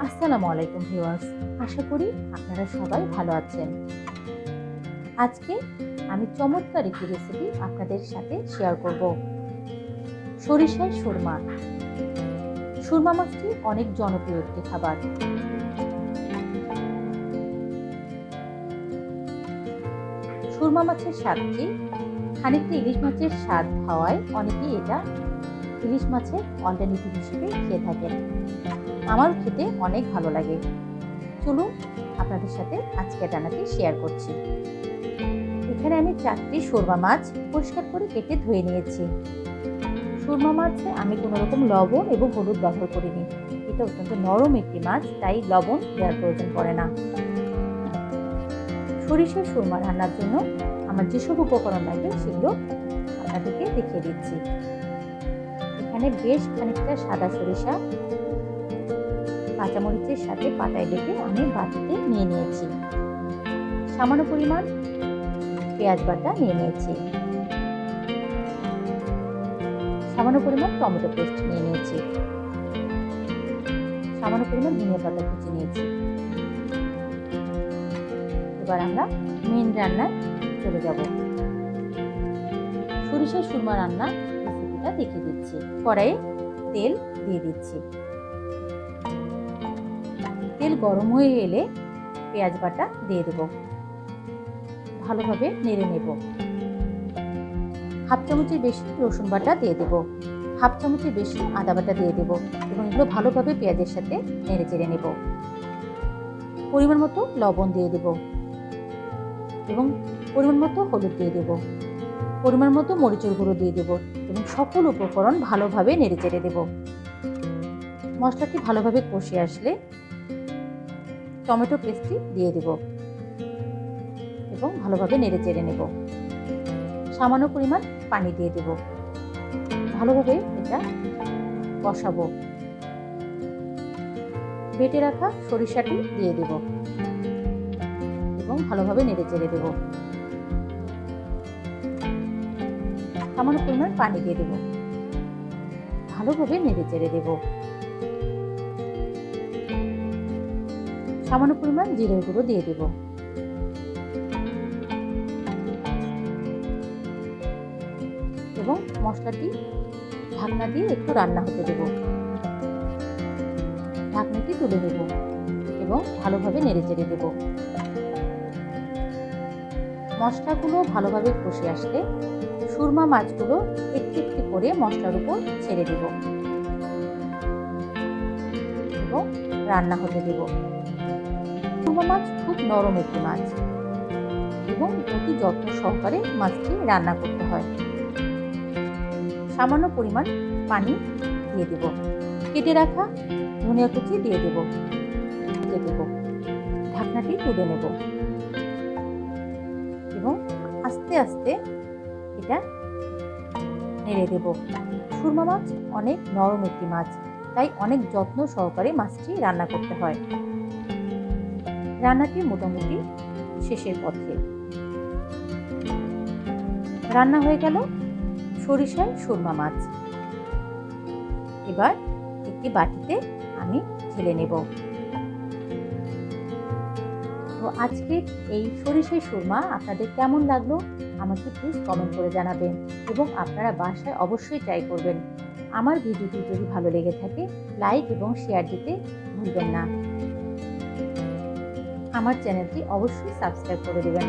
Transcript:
আসসালামু আলাইকুম ভিউয়ার্স, আশা করি আপনারা সবাই ভালো আছেন। আজকে আমি চমৎকার একটি রেসিপি আপনাদের সাথে শেয়ার করব। সরিষায় সুরমা। সুরমা মাছটি অনেক জনপ্রিয় একটি খাবার। সুরমা মাছের স্বাদটি খানিকটা ইলিশ মাছের স্বাদ হওয়ায় অনেকেই এটা ইলিশ মাছের অল্টারনেটিভ হিসেবে খেয়ে থাকেন। আমারও খেতে অনেক ভালো লাগে। চলুন আপনাদের সাথে আজকে রান্নাটি শেয়ার করছি। এখানে আমি 4টি সুরমা মাছ পরিষ্কার করে কেটে ধুয়ে নিয়েছি। সুরমা মাছে আমি কোনো রকম লবণ এবং হলুদ ব্যবহার করিনি। এটা অত্যন্ত নরম একটি মাছ, তাই লবণ দেওয়ার প্রয়োজন পড়ে না। সরিষার সুরমা রান্নার জন্য আমার যেসব উপকরণ লাগবে সেগুলো আপনাদেরকে দেখিয়ে দিচ্ছি। এখানে বেশ খানিকটা সাদা সরিষা কাঁচামরিচের সাথে পাটায় বেটে আমি বাটিতে নিয়ে নিয়েছি। সামান্য পরিমাণ পেঁয়াজ বাটা নিয়ে নিয়েছি। সামান্য পরিমাণ টমেটো পেস্ট নিয়ে নিয়েছি। সামান্য পরিমাণ ধনিয়া পাতা কুচি নিয়েছি। এবার আমরা মেন রান্নায় চলে যাব। সরিষার সুরমা রান্না রেসিপিটা দেখিয়ে দিচ্ছি। কড়াইয়ে তেল দিয়ে দিচ্ছি। তেল গরম হয়ে এলে পেঁয়াজ বাটা দিয়ে দেব। ভালোভাবে নেড়ে নেব। হাফ চামচের বেশি রসুন বাটা দিয়ে দেব। হাফ চামচের বেশি আদা বাটা দিয়ে দেব এবং এগুলো ভালোভাবে পেঁয়াজের সাথে নেড়ে চেড়ে নেব। পরিমাণ মতো লবণ দিয়ে দেব এবং পরিমাণ মতো হলুদ দিয়ে দেব। পরিমাণ মতো মরিচের গুঁড়ো দিয়ে দেব এবং সকল উপকরণ ভালোভাবে নেড়ে চেড়ে দেব। মশলাটি ভালোভাবে কষে আসলে টমেটো পেস্টটি দিয়ে দেব এবং ভালোভাবে নেড়ে চেড়ে নেব। সামান্য পরিমাণ পানি দিয়ে দেব। ভালোভাবে এটা কষাবো। বেটে রাখা সরিষাটি দিয়ে দেব এবং ভালোভাবে নেড়ে চেড়ে দেব। সামান্য পরিমাণ পানি দিয়ে দেব। ভালোভাবে নেড়ে চেড়ে দেব। সামান্য পরিমাণ জিরের গুঁড়ো দিয়ে দেব এবং মশলাটি ঢাকনা দিয়ে একটু রান্না হতে দেব। ঢাকনাটি তুলে নেব এবং ভালোভাবে নেড়ে চেড়ে দেব। মশলাগুলো ভালোভাবে কষে আসলে সুরমা মাছগুলো একটু একটু করে মশলার উপর ছেড়ে দেব এবং রান্না হতে দেব। সুরমা মাছ খুব নরম একটি মাছ এবং অতি যত্ন সহকারে মাছটি রান্না করতে হয়। সামান্য পরিমাণ পানি দিয়ে দেব। কেটে রাখা ধনিয়া কুচি দিয়ে দেব। ঢাকনাটি তুলে নেব এবং আস্তে আস্তে এটা নেড়ে দেব। সুরমা মাছ অনেক নরম একটি মাছ, তাই অনেক যত্ন সহকারে মাছটি রান্না করতে হয়। রান্নাটি মোটামুটি শেষের পথে। রান্না হয়ে গেল সরিষায় সুরমা মাছ। এবার একটি বাটিতে আমি ঢেলে নেব। তো আজকের এই সরিষায় সুরমা আপনাদের কেমন লাগলো আমাকে প্লিজ কমেন্ট করে জানাবেন এবং আপনারা বাসায় অবশ্যই ট্রাই করবেন। আমার ভিডিওটি যদি ভালো লেগে থাকে লাইক এবং শেয়ার দিতে ভুলবেন না। আমার চ্যানেলটি অবশ্যই সাবস্ক্রাইব করে দেবেন।